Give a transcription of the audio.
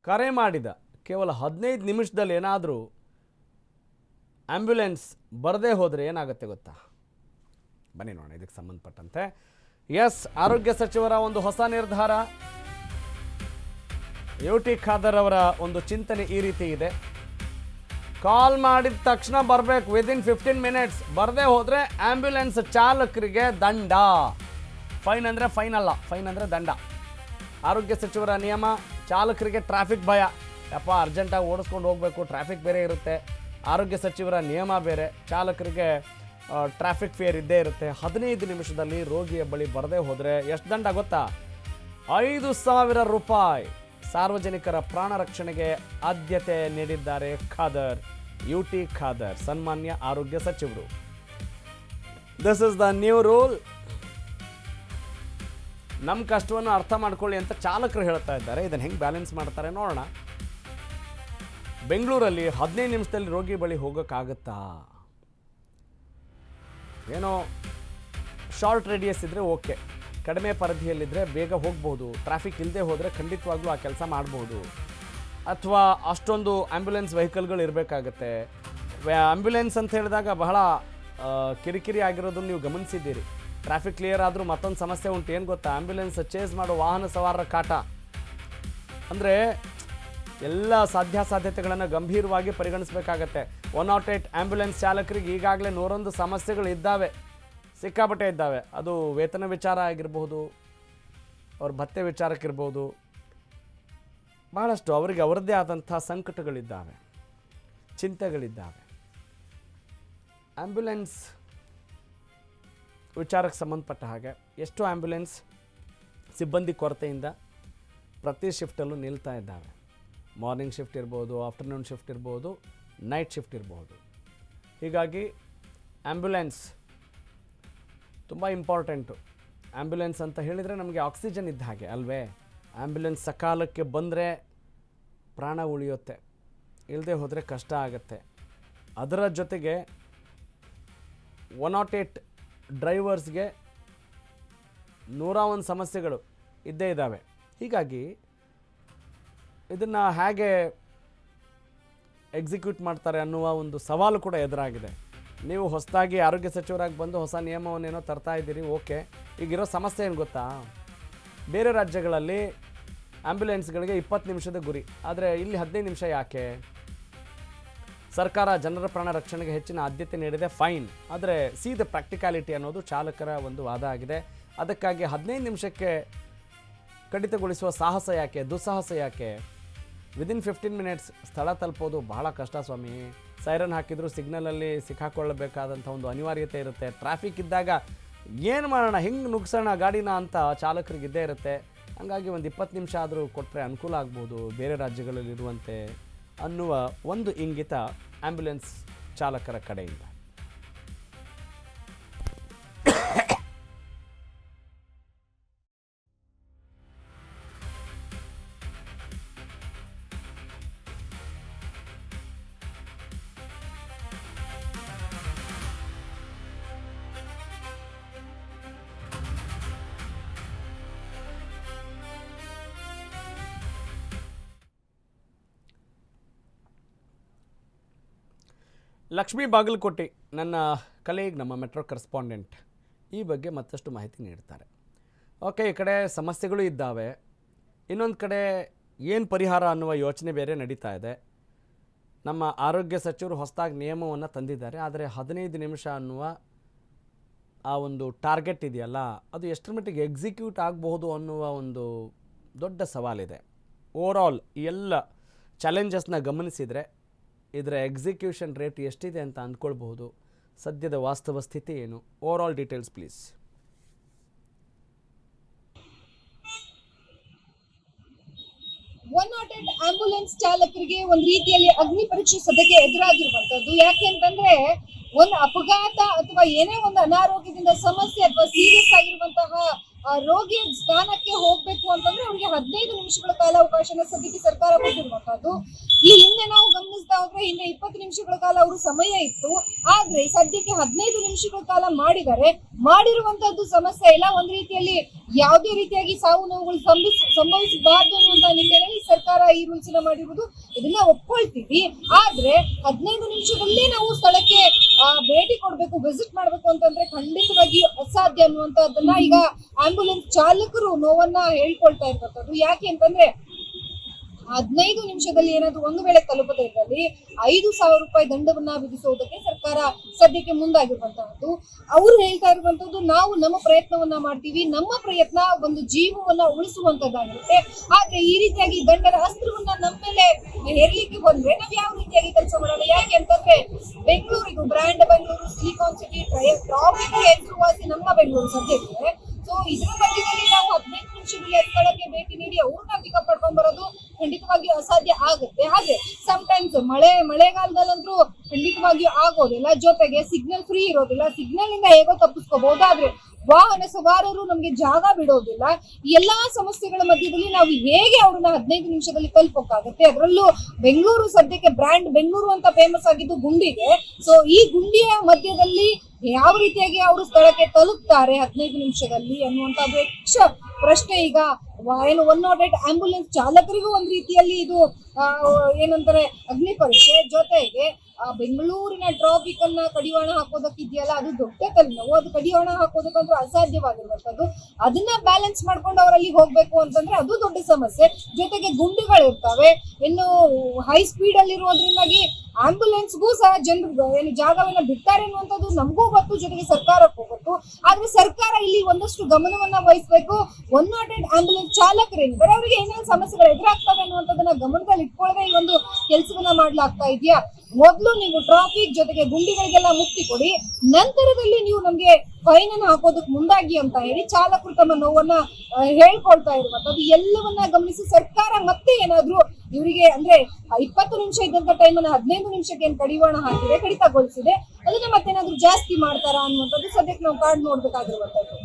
ಕರೆ ಮಾಡಿದ ಕೇವಲ 15 ನಿಮಿಷದಲ್ಲಿ ಏನಾದರೂ ಆ್ಯಂಬ್ಯುಲೆನ್ಸ್ ಬರದೇ ಹೋದರೆ ಏನಾಗುತ್ತೆ ಗೊತ್ತಾ? ಬನ್ನಿ ನೋಡೋಣ ಇದಕ್ಕೆ ಸಂಬಂಧಪಟ್ಟಂತೆ. ಎಸ್, ಆರೋಗ್ಯ ಸಚಿವರ ಒಂದು ಹೊಸ ನಿರ್ಧಾರ. ಯುಟಿ ಖಾದರ್ ಅವರ ಒಂದು ಚಿಂತನೆ ಈ ರೀತಿ ಇದೆ. ಕಾಲ್ ಮಾಡಿದ ತಕ್ಷಣ ಬರಬೇಕು, ವಿದಿನ್ 15 ಮಿನಿಟ್ಸ್. ಬರದೇ ಹೋದರೆ ಆ್ಯಂಬ್ಯುಲೆನ್ಸ್ ಚಾಲಕರಿಗೆ ದಂಡ. ಫೈನ್ ಅಂದರೆ ಫೈನ್ ಅಲ್ಲ, ಫೈನ್ ಅಂದರೆ ದಂಡ. ಆರೋಗ್ಯ ಸಚಿವರ ನಿಯಮ. ಚಾಲಕರಿಗೆ ಟ್ರಾಫಿಕ್ ಭಯ, ಯಪ್ಪ ಅರ್ಜೆಂಟಾಗಿ ಓಡಿಸ್ಕೊಂಡು ಹೋಗಬೇಕು, ಟ್ರಾಫಿಕ್ ಬೇರೆ ಇರುತ್ತೆ. ಆರೋಗ್ಯ ಸಚಿವರ ನಿಯಮ ಬೇರೆ, ಚಾಲಕರಿಗೆ ಟ್ರಾಫಿಕ್ ಫೇರ್ ಇದ್ದೇ ಇರುತ್ತೆ. 15 ನಿಮಿಷದಲ್ಲಿ ರೋಗಿಯ ಬಳಿ ಬರದೇ ಹೋದರೆ ಎಷ್ಟು ದಂಡ ಗೊತ್ತಾ? 5,000 ರೂಪಾಯಿ. ಸಾರ್ವಜನಿಕರ ಪ್ರಾಣ ರಕ್ಷಣೆಗೆ ಆದ್ಯತೆ ನೀಡಿದ್ದಾರೆ ಖಾದರ್, ಯುಟಿ ಖಾದರ್, ಸನ್ಮಾನ್ಯ ಆರೋಗ್ಯ ಸಚಿವರು. This is the new rule. ನಮ್ಮ ಕಷ್ಟವನ್ನು ಅರ್ಥ ಮಾಡ್ಕೊಳ್ಳಿ ಅಂತ ಚಾಲಕರು ಹೇಳ್ತಾ ಇದ್ದಾರೆ. ಇದನ್ನು ಹೆಂಗೆ ಬ್ಯಾಲೆನ್ಸ್ ಮಾಡ್ತಾರೆ ನೋಡೋಣ. ಬೆಂಗಳೂರಲ್ಲಿ 15 ನಿಮಿಷದಲ್ಲಿ ರೋಗಿ ಬಳಿ ಹೋಗೋಕ್ಕಾಗತ್ತಾ? ಏನೋ ಶಾರ್ಟ್ ರೇಡಿಯಸ್ ಇದ್ದರೆ ಓಕೆ, ಕಡಿಮೆ ಪರಿಧಿಯಲ್ಲಿದ್ದರೆ ಬೇಗ ಹೋಗ್ಬೋದು. ಟ್ರಾಫಿಕ್ ಇಲ್ಲದೆ ಹೋದರೆ ಖಂಡಿತವಾಗ್ಲೂ ಆ ಕೆಲಸ ಮಾಡ್ಬೋದು. ಅಥವಾ ಅಷ್ಟೊಂದು ಆ್ಯಂಬ್ಯುಲೆನ್ಸ್ ವೆಹಿಕಲ್ಗಳು ಇರಬೇಕಾಗತ್ತೆ. ಆ್ಯಂಬ್ಯುಲೆನ್ಸ್ ಅಂತ ಹೇಳಿದಾಗ ಬಹಳ ಕಿರಿಕಿರಿ ಆಗಿರೋದನ್ನು ನೀವು ಗಮನಿಸಿದ್ದೀರಿ. ಟ್ರಾಫಿಕ್ ಕ್ಲಿಯರ್ ಆದರೂ ಮತ್ತೊಂದು ಸಮಸ್ಯೆ ಉಂಟು. ಏನು ಗೊತ್ತಾ? ಆ್ಯಂಬ್ಯುಲೆನ್ಸ್ ಚೇಸ್ ಮಾಡೋ ವಾಹನ ಸವಾರರ ಕಾಟ. ಅಂದರೆ ಎಲ್ಲ ಸಾಧ್ಯತೆಗಳನ್ನು ಗಂಭೀರವಾಗಿ ಪರಿಗಣಿಸಬೇಕಾಗತ್ತೆ. 108 ಆ್ಯಂಬ್ಯುಲೆನ್ಸ್ ಚಾಲಕರಿಗೆ ಈಗಾಗಲೇ 101 ಸಮಸ್ಯೆಗಳು ಇದ್ದಾವೆ, ಸಿಕ್ಕಾಪಟ್ಟೆ ಇದ್ದಾವೆ. ಅದು ವೇತನ ವಿಚಾರ ಆಗಿರ್ಬೋದು, ಅವ್ರ ಭತ್ಯೆ ವಿಚಾರಕ್ಕಿರ್ಬೋದು, ಬಹಳಷ್ಟು ಅವರಿಗೆ ಅವರದ್ದೇ ಆದಂಥ ಸಂಕಟಗಳಿದ್ದಾವೆ, ಚಿಂತೆಗಳಿದ್ದಾವೆ. ಆ್ಯಂಬ್ಯುಲೆನ್ಸ್ ವಿಚಾರಕ್ಕೆ ಸಂಬಂಧಪಟ್ಟ ಹಾಗೆ ಎಷ್ಟು ಆ್ಯಂಬ್ಯುಲೆನ್ಸ್ ಸಿಬ್ಬಂದಿ ಕೊರತೆಯಿಂದ ಪ್ರತಿ ಶಿಫ್ಟಲ್ಲೂ ನಿಲ್ತಾ ಇದ್ದಾವೆ. ಮಾರ್ನಿಂಗ್ ಶಿಫ್ಟ್ ಇರ್ಬೋದು, ಆಫ್ಟರ್ನೂನ್ ಶಿಫ್ಟ್ ಇರ್ಬೋದು, ನೈಟ್ ಶಿಫ್ಟ್ ಇರ್ಬೋದು. ಹೀಗಾಗಿ ಆ್ಯಂಬ್ಯುಲೆನ್ಸ್ ತುಂಬ ಇಂಪಾರ್ಟೆಂಟು. ಆ್ಯಂಬ್ಯುಲೆನ್ಸ್ ಅಂತ ಹೇಳಿದರೆ ನಮಗೆ ಆಕ್ಸಿಜನ್ ಇದ್ದ ಹಾಗೆ ಅಲ್ವೇ? ಆ್ಯಂಬ್ಯುಲೆನ್ಸ್ ಸಕಾಲಕ್ಕೆ ಬಂದರೆ ಪ್ರಾಣ ಉಳಿಯುತ್ತೆ, ಇಲ್ಲದೆ ಹೋದರೆ ಕಷ್ಟ ಆಗುತ್ತೆ. ಅದರ ಜೊತೆಗೆ 108 ಡ್ರೈವರ್ಸ್ಗೆ 101 ಸಮಸ್ಯೆಗಳು ಇದ್ದೇ ಇದ್ದಾವೆ. ಹೀಗಾಗಿ ಇದನ್ನು ಹೇಗೆ ಎಕ್ಸಿಕ್ಯೂಟ್ ಮಾಡ್ತಾರೆ ಅನ್ನುವ ಒಂದು ಸವಾಲು ಕೂಡ ಎದುರಾಗಿದೆ. ನೀವು ಹೊಸದಾಗಿ ಆರೋಗ್ಯ ಸಚಿವರಾಗಿ ಬಂದು ಹೊಸ ನಿಯಮವನ್ನೇನೋ ತರ್ತಾ ಇದ್ದೀರಿ, ಓಕೆ. ಈಗಿರೋ ಸಮಸ್ಯೆ ಏನು ಗೊತ್ತಾ? ಬೇರೆ ರಾಜ್ಯಗಳಲ್ಲಿ ಆ್ಯಂಬ್ಯುಲೆನ್ಸ್ಗಳಿಗೆ 20 ನಿಮಿಷದ ಗುರಿ, ಆದರೆ ಇಲ್ಲಿ 15 ನಿಮಿಷ ಯಾಕೆ? ಸರ್ಕಾರ ಜನರ ಪ್ರಾಣ ರಕ್ಷಣೆಗೆ ಹೆಚ್ಚಿನ ಆದ್ಯತೆ ನೀಡಿದೆ, ಫೈನ್. ಆದರೆ ಸಿ ದ ಪ್ರಾಕ್ಟಿಕಾಲಿಟಿ ಅನ್ನೋದು ಚಾಲಕರ ಒಂದು ವಾದ ಆಗಿದೆ. ಅದಕ್ಕಾಗಿ 15 ನಿಮಿಷಕ್ಕೆ ಕಡಿತಗೊಳಿಸುವ ಸಾಹಸ ಯಾಕೆ, ದುಸ್ಸಾಹಸ ಯಾಕೆ? ವಿದಿನ್ 15 ಮಿನಿಟ್ಸ್ ಸ್ಥಳ ತಲುಪೋದು ಬಹಳ ಕಷ್ಟ ಸ್ವಾಮಿ. ಸೈರನ್ ಹಾಕಿದರೂ ಸಿಗ್ನಲಲ್ಲಿ ಸಿಕ್ಕಾಕೊಳ್ಳಬೇಕಾದಂಥ ಒಂದು ಅನಿವಾರ್ಯತೆ ಇರುತ್ತೆ. ಟ್ರಾಫಿಕ್ ಇದ್ದಾಗ ಏನು ಮಾಡೋಣ, ಹೆಂಗೆ ನುಗ್ಸೋಣ ಗಾಡಿನ ಅಂತ ಚಾಲಕರಿಗಿದ್ದೇ ಇರುತ್ತೆ. ಹಾಗಾಗಿ ಒಂದು 20 ನಿಮಿಷ ಆದರೂ ಕೊಟ್ಟರೆ ಅನುಕೂಲ ಆಗ್ಬೋದು ಬೇರೆ ರಾಜ್ಯಗಳಲ್ಲಿರುವಂತೆ ಅನ್ನುವ ಒಂದು ಇಂಗಿತ ಆ್ಯಂಬ್ಯುಲೆನ್ಸ್ ಚಾಲಕರ ಕಡೆಯಿಂದ. ಲಕ್ಷ್ಮೀ ಬಾಗಲಕೋಟೆ ನನ್ನ ಕಲೀಗ್, ನಮ್ಮ ಮೆಟ್ರೋ ಕರೆಸ್ಪಾಂಡೆಂಟ್, ಈ ಬಗ್ಗೆ ಮತ್ತಷ್ಟು ಮಾಹಿತಿ ನೀಡ್ತಾರೆ. ಓಕೆ, ಈ ಕಡೆ ಸಮಸ್ಯೆಗಳು ಇದ್ದಾವೆ, ಇನ್ನೊಂದು ಕಡೆ ಏನು ಪರಿಹಾರ ಅನ್ನುವ ಯೋಚನೆ ಬೇರೆ ನಡೀತಾ ಇದೆ. ನಮ್ಮ ಆರೋಗ್ಯ ಸಚಿವರು ಹೊಸದಾಗಿ ನಿಯಮವನ್ನು ತಂದಿದ್ದಾರೆ, ಆದರೆ 15 ನಿಮಿಷ ಅನ್ನುವ ಆ ಒಂದು ಟಾರ್ಗೆಟ್ ಇದೆಯಲ್ಲ, ಅದು ಎಷ್ಟರ ಮಟ್ಟಿಗೆ ಎಕ್ಸಿಕ್ಯೂಟ್ ಆಗಬಹುದು ಅನ್ನುವ ಒಂದು ದೊಡ್ಡ ಸವಾಲಿದೆ. ಓವರಾಲ್ ಈ ಎಲ್ಲ ಚಾಲೆಂಜಸ್ನ ಗಮನಿಸಿದರೆ ಇದರ ಎಕ್ಸಿಕ್ಯೂಷನ್ ರೇಟ್ ಎಷ್ಟಿದೆ ಅಂತ ಅಂದ್ಕೊಳ್ಬಹುದು. ಸದ್ಯದ ವಾಸ್ತವ ಸ್ಥಿತಿ ಏನು? Overall details please. 108 ಆಂಬ್ಯುಲೆನ್ಸ್ ಚಾಲಕರಿಗೆ ಒಂದು ರೀತಿಯಲ್ಲಿ ಅಗ್ನಿ ಪರೀಕ್ಷೆ ಸದ್ಯಕ್ಕೆ ಎದುರಾಗಿರುವಂತದ್ದು. ಯಾಕೆಂತಂದ್ರೆ ಒಂದು ಅಪಘಾತ ಅಥವಾ ಏನೇ ಒಂದು ಅನಾರೋಗ್ಯದಿಂದ ಸಮಸ್ಯೆ ಅಥವಾ ಸೀರಿಯಸ್ ಆಗಿರುವಂತಹ ರೋಗಿಯ ಸ್ಥಾನಕ್ಕೆ ಹೋಗ್ಬೇಕು ಅಂತಂದ್ರೆ ಅವ್ರಿಗೆ 15 ನಿಮಿಷಗಳ ಕಾಲಾವಕಾಶನ ಸದ್ಯಕ್ಕೆ ಸರ್ಕಾರ ಕೊಟ್ಟಿರುವಂತದ್ದು. ಈ ಹಿಂದೆ ನಾವು ಗಮನಿಸ್ತಾ ಹೋದ್ರೆ ಹಿಂದೆ 20 ನಿಮಿಷಗಳ ಕಾಲ ಅವರು ಸಮಯ ಇತ್ತು. ಆದ್ರೆ ಸದ್ಯಕ್ಕೆ 15 ನಿಮಿಷಗಳ ಕಾಲ ಮಾಡಿರುವಂತದ್ದು ಸಮಸ್ಯೆ ಇಲ್ಲ. ಒಂದ್ ರೀತಿಯಲ್ಲಿ ಯಾವುದೇ ರೀತಿಯಾಗಿ ಸಾವು ನೋವುಗಳು ಸಂಭವಿಸಬಾರ್ದು ಅನ್ನುವಂತ ನಿಟ್ಟಿನಲ್ಲಿ ಸರ್ಕಾರ ಈ ರೂಲ್ಸ್ ಮಾಡಿರುವುದು, ಇದನ್ನ ಒಪ್ಕೊಳ್ತೀವಿ. ಆದ್ರೆ 15 ನಿಮಿಷದಲ್ಲೇ ನಾವು ಸ್ಥಳಕ್ಕೆ ಭೇಟಿ ಕೊಡ್ಬೇಕು, ವಿಸಿಟ್ ಮಾಡ್ಬೇಕು ಅಂತಂದ್ರೆ ಖಂಡಿತವಾಗಿ ಅಸಾಧ್ಯ ಅನ್ನುವಂತದ್ದನ್ನ ಈಗ ಆಂಬ್ಯುಲೆನ್ಸ್ ಚಾಲಕರು ನೋವನ್ನ ಹೇಳ್ಕೊಳ್ತಾ ಇರುವಂತದ್ದು. ಯಾಕೆ ಅಂತಂದ್ರೆ 15 ನಿಮಿಷದಲ್ಲಿ ಏನಾದ್ರು ಒಂದು ವೇಳೆ ತಲುಪದೇ ಇದ್ದಲ್ಲಿ 5,000 ರೂಪಾಯಿ ದಂಡವನ್ನ ವಿಧಿಸುವುದಕ್ಕೆ ಸರ್ಕಾರ ಸದ್ಯಕ್ಕೆ ಮುಂದಾಗಿರುವಂತಹದ್ದು. ಅವ್ರು ಹೇಳ್ತಾ ಇರುವಂತದ್ದು, ನಾವು ನಮ್ಮ ಪ್ರಯತ್ನವನ್ನ ಮಾಡ್ತೀವಿ, ನಮ್ಮ ಪ್ರಯತ್ನ ಒಂದು ಜೀವವನ್ನ ಉಳಿಸುವಂತದ್ದಾಗಿರುತ್ತೆ. ಆದ್ರೆ ಈ ರೀತಿಯಾಗಿ ದಂಡದ ಅಸ್ತ್ರವನ್ನ ನಮ್ಮ ಮೇಲೆ ಹೇರ್ಲಿಕ್ಕೆ ಬಂದ್ರೆ ನಾವ್ ಯಾವ ರೀತಿಯಾಗಿ ಕೆಲಸ ಮಾಡೋಣ? ಯಾಕೆ ಅಂತಂದ್ರೆ ಬೆಂಗಳೂರಿಗೂ brand Bengaluru, silicon city, traffic ಹೆಸರುವಾಸಿ ನಮ್ಮ ಬೆಂಗಳೂರು ಸದ್ಯಕ್ಕೆ. ಸೊ ಇದರ ಮಧ್ಯದಲ್ಲಿ ನಾವು 15 ನಿಮಿಷದಲ್ಲಿ ಸ್ಥಳಕ್ಕೆ ಭೇಟಿ ನೀಡಿ ಅವ್ರನ್ನ ಪಿಕಪ್ ಮಾಡ್ಕೊಂಡ್ ಬರೋದು ಖಂಡಿತವಾಗಿಯೂ ಅಸಾಧ್ಯ ಆಗುತ್ತೆ. ಆದ್ರೆ ಸಮ್ಟೈಮ್ಸ್ ಮಳೆಗಾಲದಲ್ಲಂತೂ ಖಂಡಿತವಾಗಿಯೂ ಆಗೋದಿಲ್ಲ. ಜೊತೆಗೆ ಸಿಗ್ನಲ್ ಫ್ರೀ ಇರೋದಿಲ್ಲ. ಸಿಗ್ನಲ್ ಇಂದ ಹೇಗೋ ತಪ್ಪಿಸ್ಕೋಬಹುದು. ಆದ್ರೆ ವಾಹನ ಸವಾರರು ನಮ್ಗೆ ಜಾಗ ಬಿಡೋದಿಲ್ಲ. ಈ ಎಲ್ಲಾ ಸಮಸ್ಯೆಗಳ ಮಧ್ಯದಲ್ಲಿ ನಾವು ಹೇಗೆ ಅವ್ರನ್ನ 15 ನಿಮಿಷದಲ್ಲಿ ತಲುಪೋಕ್ಕಾಗತ್ತೆ? ಅದರಲ್ಲೂ ಬೆಂಗಳೂರು ಸದ್ಯಕ್ಕೆ ಬ್ರ್ಯಾಂಡ್ ಬೆಂಗಳೂರು ಅಂತ ಫೇಮಸ್ ಆಗಿದ್ದು ಗುಂಡಿಗೆ. ಸೊ ಈ ಗುಂಡಿಯ ಮಧ್ಯದಲ್ಲಿ ಯಾವ ರೀತಿಯಾಗಿ ಅವರು ಸ್ಥಳಕ್ಕೆ ತಲುಪ್ತಾರೆ 15 ನಿಮಿಷದಲ್ಲಿ ಅನ್ನುವಂಥದ್ದು ಪ್ರಶ್ನೆ. ಈಗ ಏನು 108 ಆಂಬ್ಯುಲೆನ್ಸ್ ಚಾಲಕರಿಗೂ ಒಂದ್ ರೀತಿಯಲ್ಲಿ ಇದು ಏನಂತಾರೆ ಅಗ್ನಿ ಪರೀಕ್ಷೆ. ಜೊತೆಗೆ ಬೆಂಗಳೂರಿನ ಟ್ರಾಫಿಕ್ ಅನ್ನ ಕಡಿವಾಣ ಹಾಕೋದಕ್ಕಿದೆಯಲ್ಲ, ಅದು ದೊಡ್ಡ ತಲೆನೋವು. ಅದು ಕಡಿವಾಣ ಹಾಕೋದಕ್ಕಂದ್ರೂ ಅಸಾಧ್ಯವಾಗಿರುವಂತದ್ದು. ಅದನ್ನ ಬ್ಯಾಲೆನ್ಸ್ ಮಾಡ್ಕೊಂಡು ಅವರಲ್ಲಿ ಹೋಗ್ಬೇಕು ಅಂತಂದ್ರೆ ಅದು ದೊಡ್ಡ ಸಮಸ್ಯೆ. ಜೊತೆಗೆ ಗುಂಡಿಗಳಿರ್ತವೆ. ಇನ್ನು ಹೈ ಸ್ಪೀಡ್ ಅಲ್ಲಿ ಇರೋದ್ರಿಂದಾಗಿ ಆಂಬ್ಯುಲೆನ್ಸ್ಗೂ ಸಹ ಜನರು ಏನು ಜಾಗವನ್ನ ಬಿಡ್ತಾರೆ ಅನ್ನುವಂಥದ್ದು ನಮಗೂ ಗೊತ್ತು, ಜೊತೆಗೆ ಸರ್ಕಾರಕ್ಕೂ ಗೊತ್ತು. ಆದ್ರೆ ಸರ್ಕಾರ ಇಲ್ಲಿ ಒಂದಷ್ಟು ಗಮನವನ್ನ ವಹಿಸಬೇಕು. 108 ಆಂಬ್ಯುಲೆನ್ಸ್ ಚಾಲಕರೇನಿದ್ದಾರೆ ಅವರಿಗೆ ಏನೇನು ಸಮಸ್ಯೆಗಳು ಎದುರಾಗ್ತವೆ ಅನ್ನುವಂಥದ್ದನ್ನ ಗಮನದಲ್ಲಿ ಇಟ್ಕೊಳ್ಳದೆ ಈ ಒಂದು ಕೆಲಸವನ್ನ ಮಾಡ್ಲಾಗ್ತಾ ಇದೆಯಾ? ಮೊದಲು ನೀವು ಟ್ರಾಫಿಕ್ ಜೊತೆಗೆ ಗುಂಡಿಗಳಿಗೆಲ್ಲ ಮುಕ್ತಿ ಕೊಡಿ, ನಂತರದಲ್ಲಿ ನೀವು ನಮ್ಗೆ ಫೈನ್ ಅನ್ನು ಹಾಕೋದಕ್ಕೆ ಮುಂದಾಗಿ ಅಂತ ಹೇಳಿ ಚಾಲಕರು ತಮ್ಮ ನೋವನ್ನ ಹೇಳ್ಕೊಳ್ತಾ ಇರುವಂತದ್ದು. ಎಲ್ಲವನ್ನ ಗಮನಿಸಿ ಸರ್ಕಾರ ಮತ್ತೆ ಏನಾದ್ರು ಇವರಿಗೆ ಅಂದ್ರೆ 20 ನಿಮಿಷ ಇದ್ದಂತ ಟೈಮನ್ನ 15 ನಿಮಿಷಕ್ಕೆ ಏನ್ ಕಡಿವಾಣ ಹಾಕಿದೆ, ಕಡಿತಗೊಳಿಸಿದೆ, ಅದನ್ನ ಮತ್ತೇನಾದ್ರೂ ಜಾಸ್ತಿ ಮಾಡ್ತಾರಾ ಅನ್ನುವಂಥದ್ದು ಸದ್ಯಕ್ಕೆ ನಾವು ಕಾಡ್ ನೋಡ್ಬೇಕಾಗಿರುವಂತದ್ದು.